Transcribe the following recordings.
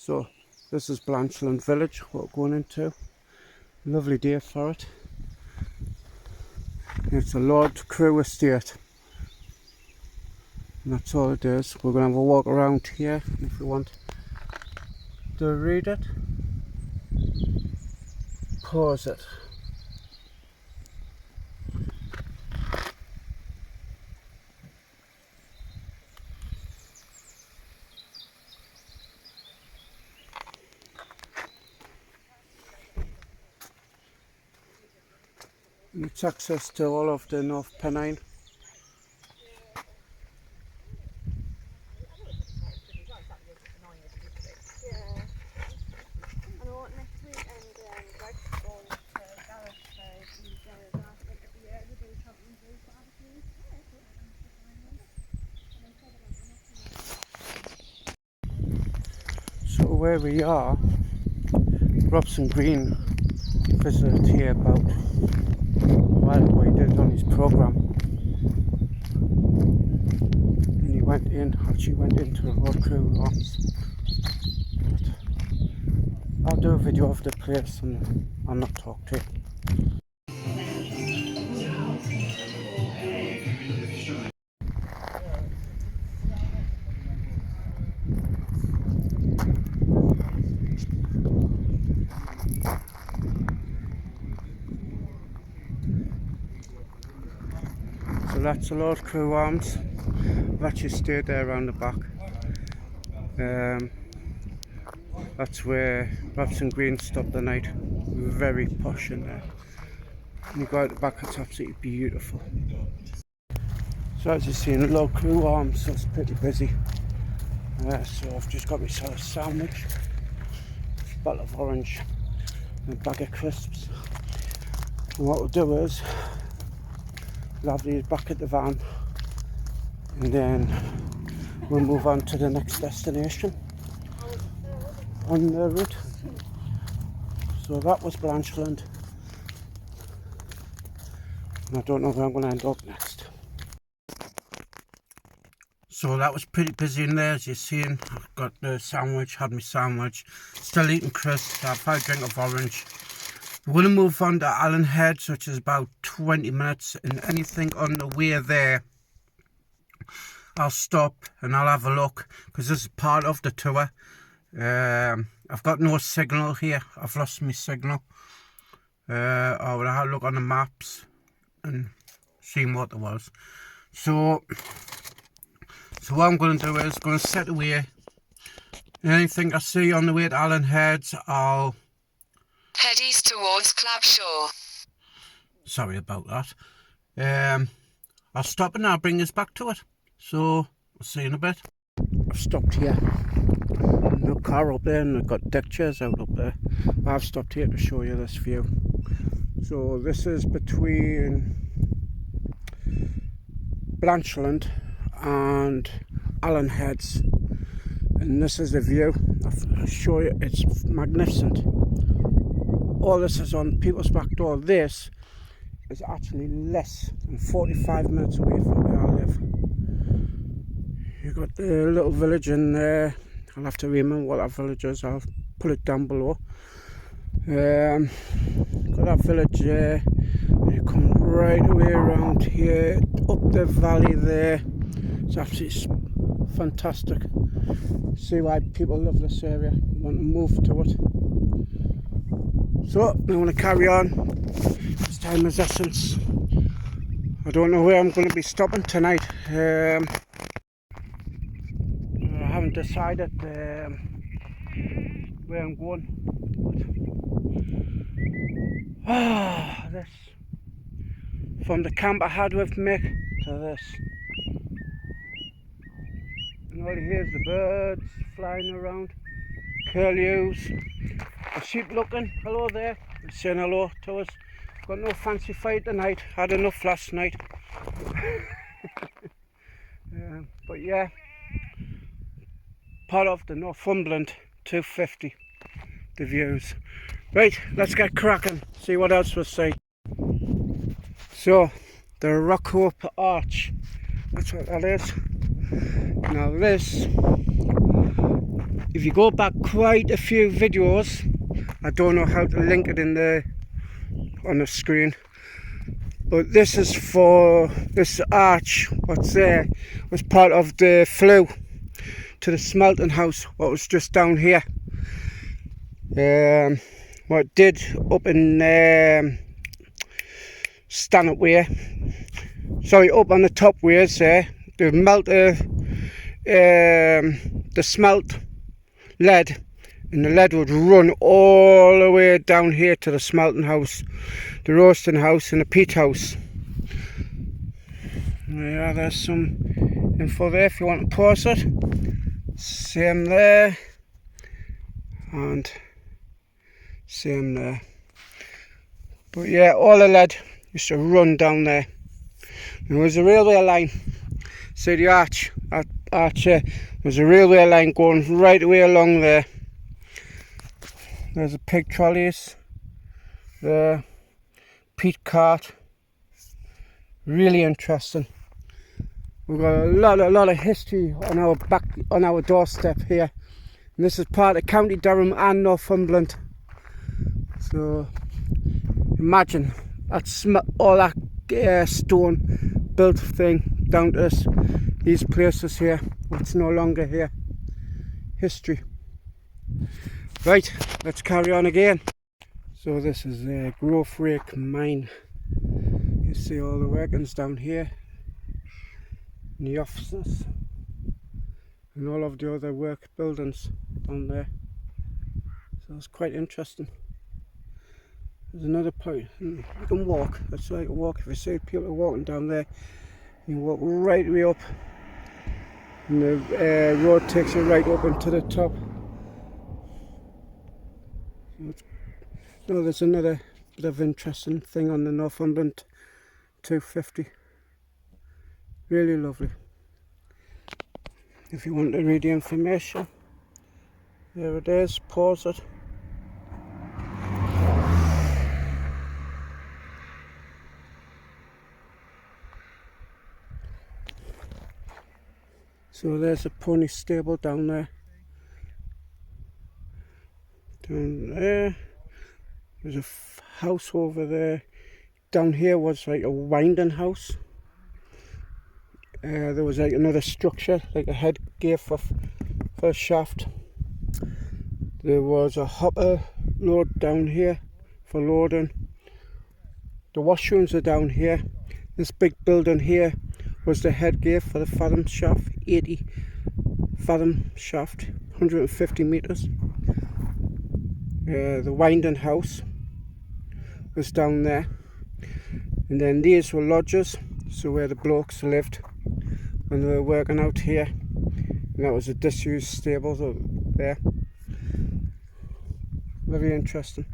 So this is Blanchland Village, what we're going into. Lovely day for it. It's a Lord Crew estate. And that's all it is. We're going to have a walk around here. And if you want to read it, pause it. And it's access to all of the North Pennine. So where we are, Robson Green visited here about what he did on his programme, and he actually went into the Lord Crew once. I'll do a video of the place and I'll not talk to you. So that's the Lord Crew Arms. I've actually stayed there around the back. That's where Robson Green stopped the night. Very posh in there. And you go out the back, it's absolutely beautiful. So as you see in the Lord Crew Arms, so it's pretty busy. So I've just got myself a sandwich, a bottle of orange and a bag of crisps. And what we'll do is we'll have these back at the van and then we'll move on to the next destination on the route. So that was Blanchland, and I don't know where I'm going to end up next. So that was pretty busy in there, as you've seen. I've got the sandwich, had my sandwich, still eating crisps, I've had a drink of orange. We're going to move on to Allen Heads, which is about 20 minutes, and anything on the way there I'll stop and I'll have a look, because this is part of the tour. I've got no signal here, I've lost my signal. I would have a look on the maps and seen what there was. So what I'm going to do is going to set away. Anything I see on the way to Allen Heads, I'll head east towards Clapshaw. Sorry about that. I'll stop and I'll bring us back to it. So we'll see you in a bit. I've stopped here. No car up there, and I've got deck chairs out up there. But I've stopped here to show you this view. So this is between Blanchland and Allen Heads, and this is the view. I'll show you, it's magnificent. All this is on people's back door. This is actually less than 45 minutes away from where I live. You've got the little village in there. I'll have to remember what that village is. I'll put it down below. Got that village there. You come right away around here, up the valley there. It's absolutely fantastic. See why people love this area, want to move to it. So, I'm going to carry on. It's time is essence. I don't know where I'm going to be stopping tonight. I haven't decided where I'm going. This. From the camp I had with Mick to this. And all you hear is the birds flying around. Curlews. The sheep looking. Hello there. They're saying hello to us. Got no fancy fight tonight. Had enough last night. But yeah. Part of the Northumberland 250. The views. Right, let's get cracking. See what else we'll see. So, the Rockhope Arch. That's what that is. Now this, if you go back quite a few videos, I don't know how to link it in the on the screen, but this is for this arch. What's there was part of the flue to the smelting house, what was just down here. What it did up in Stanhope Way, sorry, up on the top ways there, they melt the smelt lead, and the lead would run all the way down here to the smelting house, the roasting house and the peat house. Yeah, there's some info there if you want to pause it. Same there and same there. But yeah, all the lead used to run down there. There was a railway line. See the arch, that arch there, there's a railway line going right away along there. There's the pig trolleys, the peat cart. Really interesting. We've got a lot of history on our doorstep here. And this is part of County Durham and Northumberland. So imagine that's all that stone built thing down to these places here, what's no longer here. History. Right, let's carry on again. So this is the Grove Rake mine. You see all the workings down here, and the offices, and all of the other work buildings down there. So it's quite interesting. There's another point, you can walk, that's right, walk. If you see people walking down there, you walk right way up, and the road takes you right up into the top. So there's another bit of interesting thing on the Northumberland 250. Really lovely. If you want to read the information, there it is, pause it. So there's a pony stable down there. Down there. There's a house over there. Down here was like a winding house. There was like another structure, like a headgear for a shaft. There was a hopper load down here for loading. The washrooms are down here. This big building here was the headgear for the fathom shaft, 80 fathom shaft, 150 metres. The winding house was down there, and then these were lodges, so where the blokes lived when they were working out here, and that was a disused stable there. Very interesting.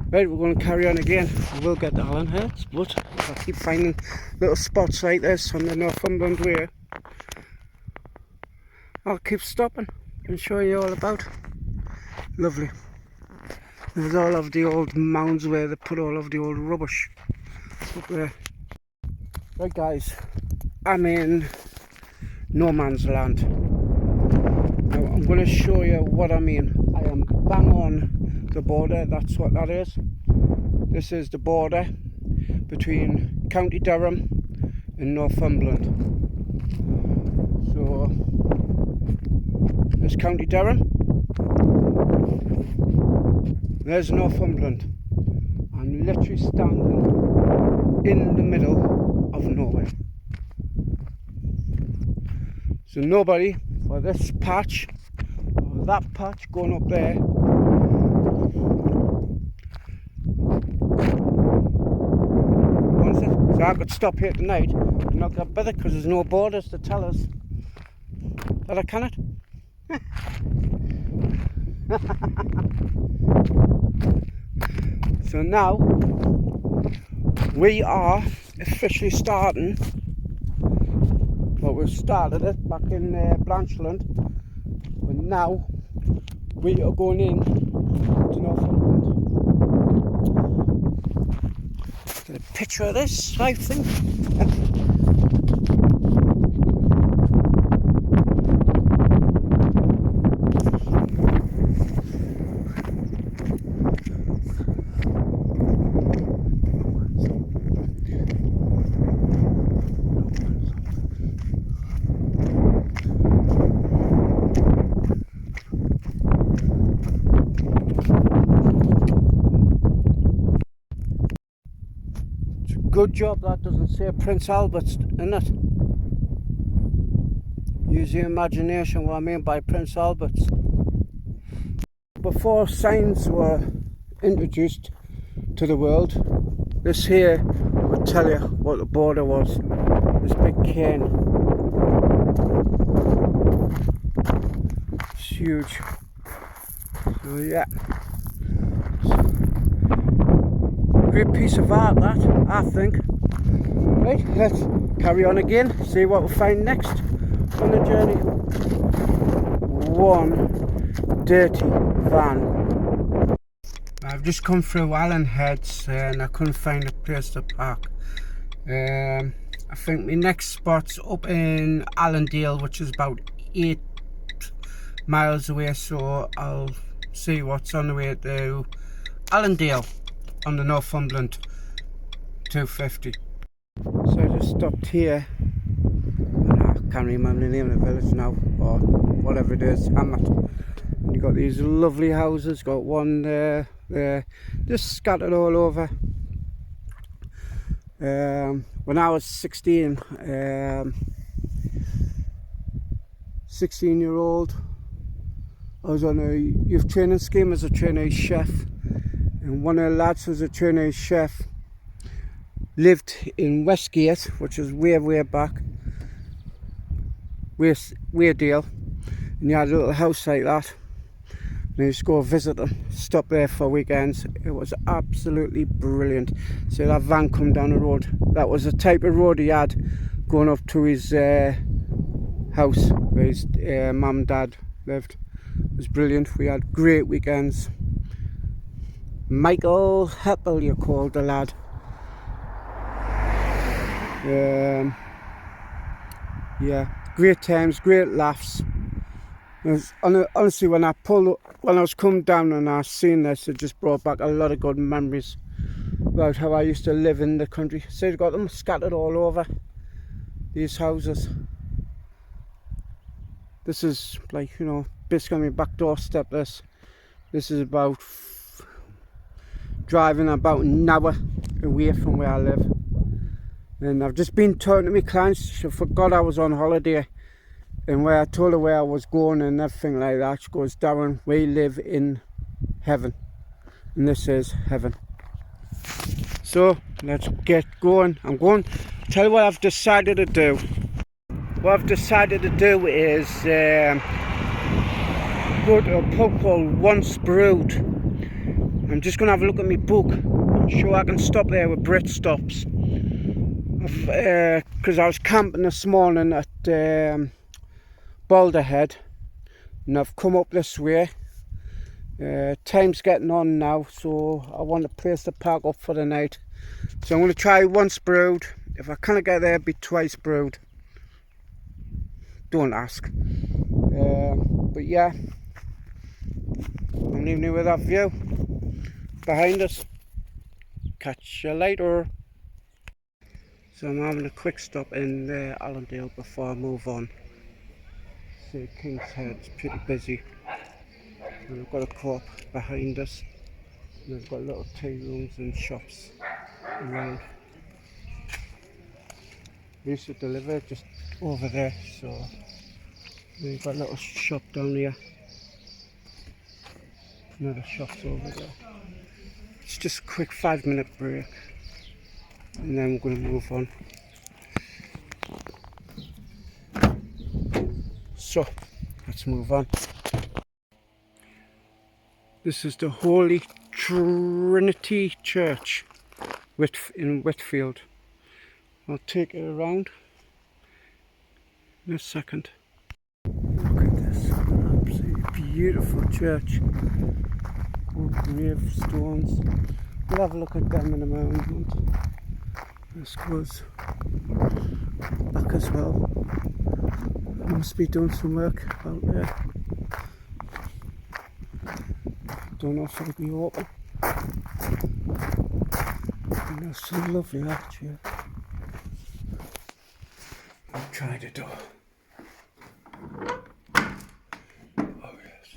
Right, we're going to carry on again. We will get to Allen Heads, but I keep finding little spots like this on the Northumberland Way. I'll keep stopping and show you all about. Lovely. There's all of the old mounds where they put all of the old rubbish up there. Right guys, I'm in no man's land. Now I'm going to show you what I mean. I am bang on the border, that's what that is. This is the border between County Durham and Northumberland. So there's County Durham, there's Northumberland. I'm literally standing in the middle of nowhere. So nobody for this patch or that patch going up there. So I could stop here tonight and not get better because there's no borders to tell us that I cannot. So now we are officially starting, well, we started it back in Blanchland, but now we are going in to Northumberland. Get a picture of this, I think. Good job that doesn't say Prince Albert's in it. Use your imagination what I mean by Prince Albert's. Before signs were introduced to the world, this here would tell you what the border was. This big cane. It's huge. So yeah. Great piece of art that, I think. Right, let's carry on again, see what we'll find next on the journey. One dirty van. I've just come through Allen Heads and I couldn't find a place to park. I think my next spot's up in Allendale, which is about 8 miles away, so I'll see what's on the way to Allendale on the Northumberland 250. So I just stopped here. I can't remember the name of the village now, or whatever it is. And you got these lovely houses. Got one there, just scattered all over. When I was 16, 16-year-old, I was on a youth training scheme as a trainee chef, and one of the lads who was a trainee chef lived in Westgate, which is way back, Weardale, and he had a little house like that. And I used to go visit them, stop there for weekends. It was absolutely brilliant. So that van come down the road. That was the type of road he had going up to his house where his mum and dad lived. It was brilliant. We had great weekends. Michael Heppel, you called the lad. Yeah, great times, great laughs. Honestly, when I was coming down and I seen this, it just brought back a lot of good memories about how I used to live in the country. So you've got them scattered all over these houses. This is like, you know, basically my back doorstep. This is about driving about an hour away from where I live. And I've just been talking to my clients. She forgot I was on holiday, and where I told her where I was going and everything like that, she goes, Darren, we live in heaven, and this is heaven. So let's get going. I'm going to tell you what I've decided to do. What I've decided to do is go to a pub called Once Brewed. I'm just going to have a look at my book. I'm sure I can stop there with Brit stops. Because I was camping this morning at Boulderhead, and I've come up this way. Time's getting on now, so I want a place to park up for the night. So I'm going to try Once Brewed. If I can't get there, be Twice Brewed. Don't ask. But yeah, I'm leaving you with that view behind us. Catch you later. So I'm having a quick stop in Allendale before I move on. See, King's Head's pretty busy. And I've got a co-op behind us. And I've got little tea rooms and shops around. We used to deliver just over there, so we've got a little shop down here. Another shop's over there. It's just a quick 5-minute break, and then we're going to move on. So let's move on. This is the Holy Trinity Church in Whitfield. I'll take it around in a second. Look at this absolutely beautiful church. All gravestones. We'll have a look at them in a moment. This goes back as well. Must be doing some work out there. Don't know if it'll be open. And there's some lovely art here. I'll try the door. Oh yes.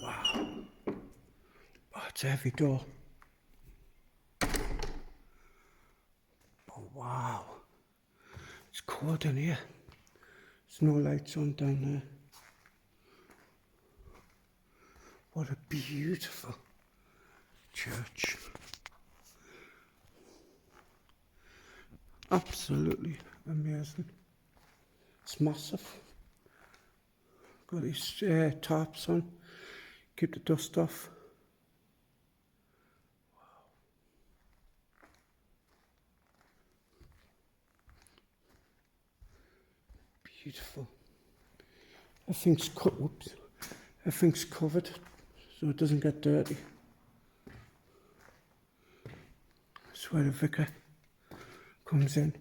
Wow. Oh, it's a heavy door. It's cold in here. There's no lights on down there. What a beautiful church. Absolutely amazing. It's massive. Got these tarps on, keep the dust off. Beautiful. Everything's cut. Whoops. Everything's covered so it doesn't get dirty. That's where the vicar comes in,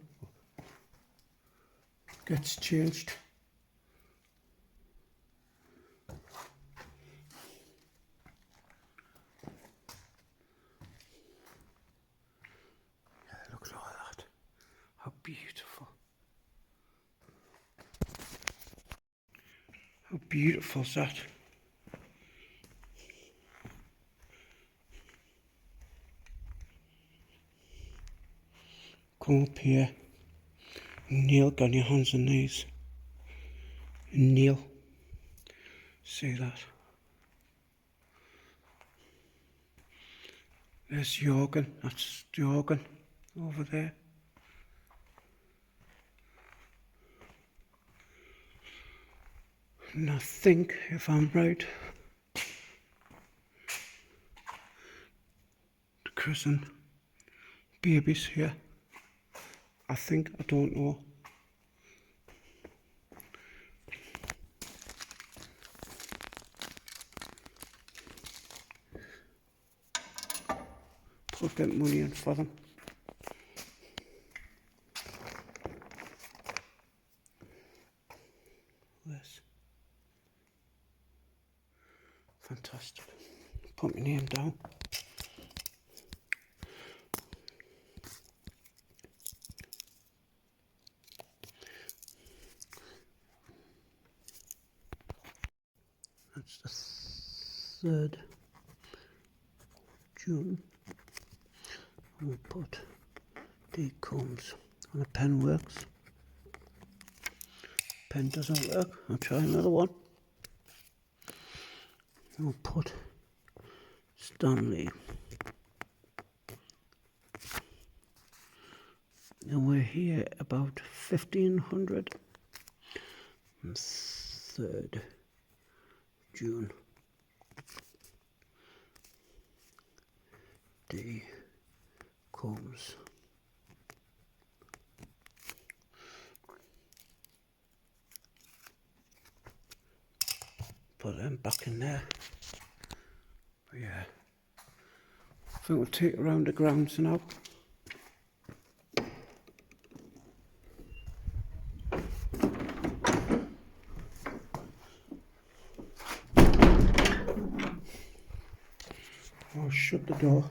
gets changed. Yeah, look at all that. How beautiful. How beautiful is that? Come up here and kneel on your hands and knees. And kneel. See that? There's the organ. That's the organ over there. And I think, if I'm right, to christen babies here. I think, I don't know. Put that money in for them. This. Fantastic. Put my name down. That's the 3rd June. We'll put D combs and a pen works. Pen doesn't work. I'll try another one. We'll put Stanley. And we're here about 1500. And 3rd June. D combs. Put them back in there. But yeah, I think we'll take it around the grounds now. I'll shut the door.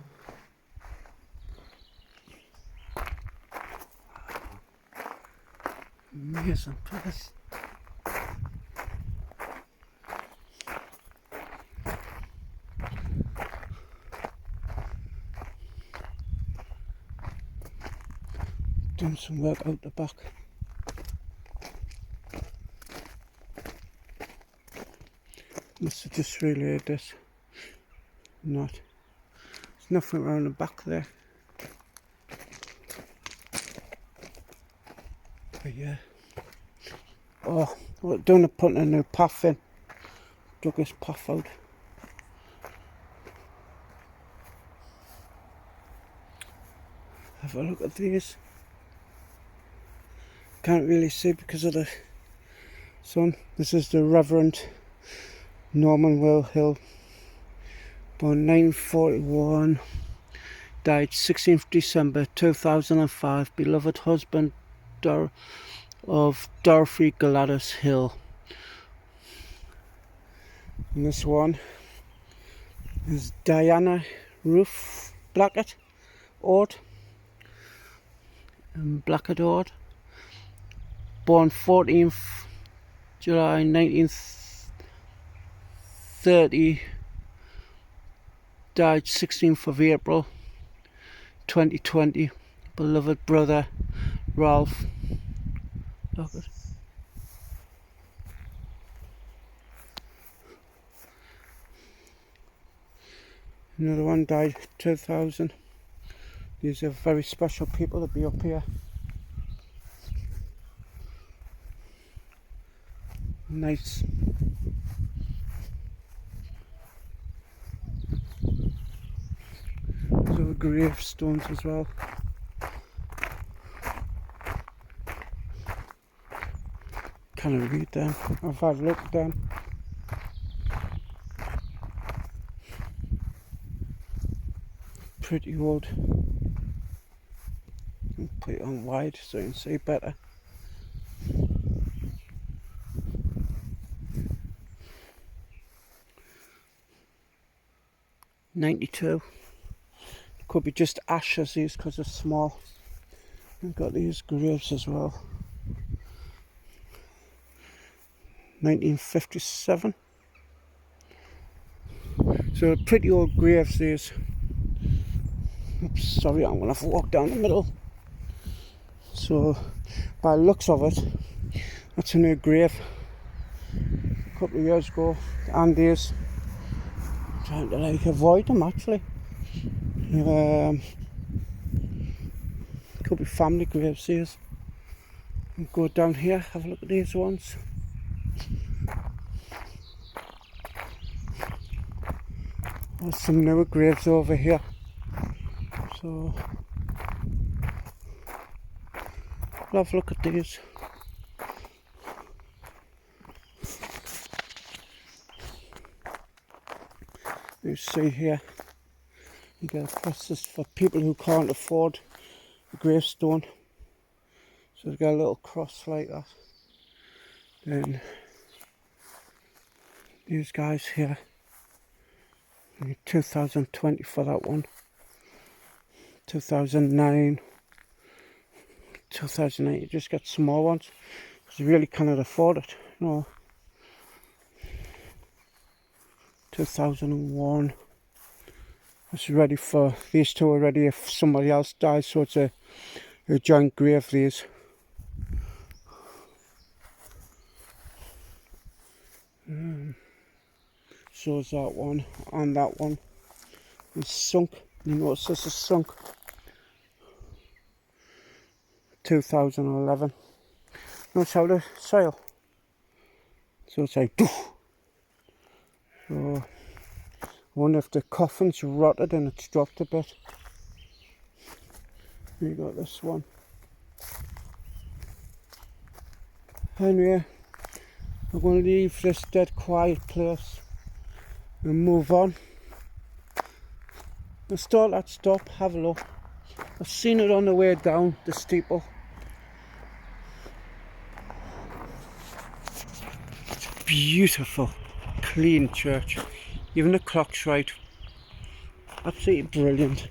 Amazing place. Doing some work out the back. Must have just relayed this. Not. There's nothing around the back there. But yeah. Oh, we're doing putting a new path in. Dug this path out. Have a look at these. Can't really see because of the sun. This is the Reverend Norman Hill. Born 1941. Died 16th December 2005. Beloved husband of Dorothy Gladys Hill. And this one is Diana Ruth Blackett Ord. Blackett Ord. Born 14th July 1930. Died 16th of April 2020. Beloved brother Ralph Look at. Another one died 2000. These are very special people that be up here. Nice. These are gravestones as well. Can I read them? I've had a look at them. Pretty old. Put it on wide so you can see better. '92. Could be just ashes these because they're small. We've got these graves as well. 1957. So pretty old graves these. Oops, sorry, I'm gonna have to walk down the middle. So by the looks of it, that's a new grave. A couple of years ago, and these. Trying to like avoid them actually. Could be family graves these. And go down here, have a look at these ones. There's some newer graves over here. So we'll have a look at these. You see here, you get a cross. This for people who can't afford a gravestone. So they got a little cross like that. Then these guys here, 2020 for that one. 2009, 2008. You just get small ones because you really cannot afford it. You know. 2001. It's ready for these two are ready if somebody else dies, so it's a joint grave these. So is that one and that one. It's sunk. You notice this is sunk. 2011. Notice how the soil. So it's like doof. So I wonder if the coffin's rotted and it's dropped a bit. You got this one. Anyway, I'm going to leave this dead quiet place and move on. Let's start at stop, have a look. I've seen it on the way down the steeple. It's a beautiful, clean church. Even the clock's right. Absolutely brilliant.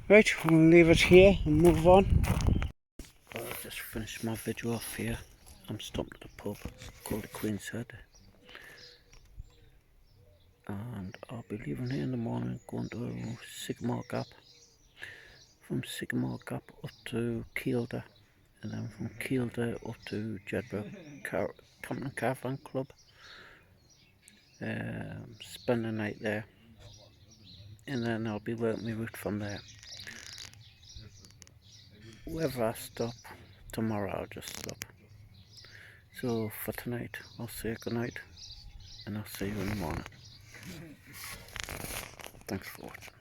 Right, I'm going to leave it here and move on. I've just finished my video off here. I'm stopping at a pub called the Queen's Head. And I'll be leaving here in the morning, going to Sycamore Gap. From Sycamore Gap up to Kielder. And then from Kielder up to Jedburgh Camping Caravan Club. Spend the night there. And then I'll be working my route from there. Wherever I stop, tomorrow I'll just stop. So for tonight, I'll say good night, and I'll see you in the morning. Thanks for watching.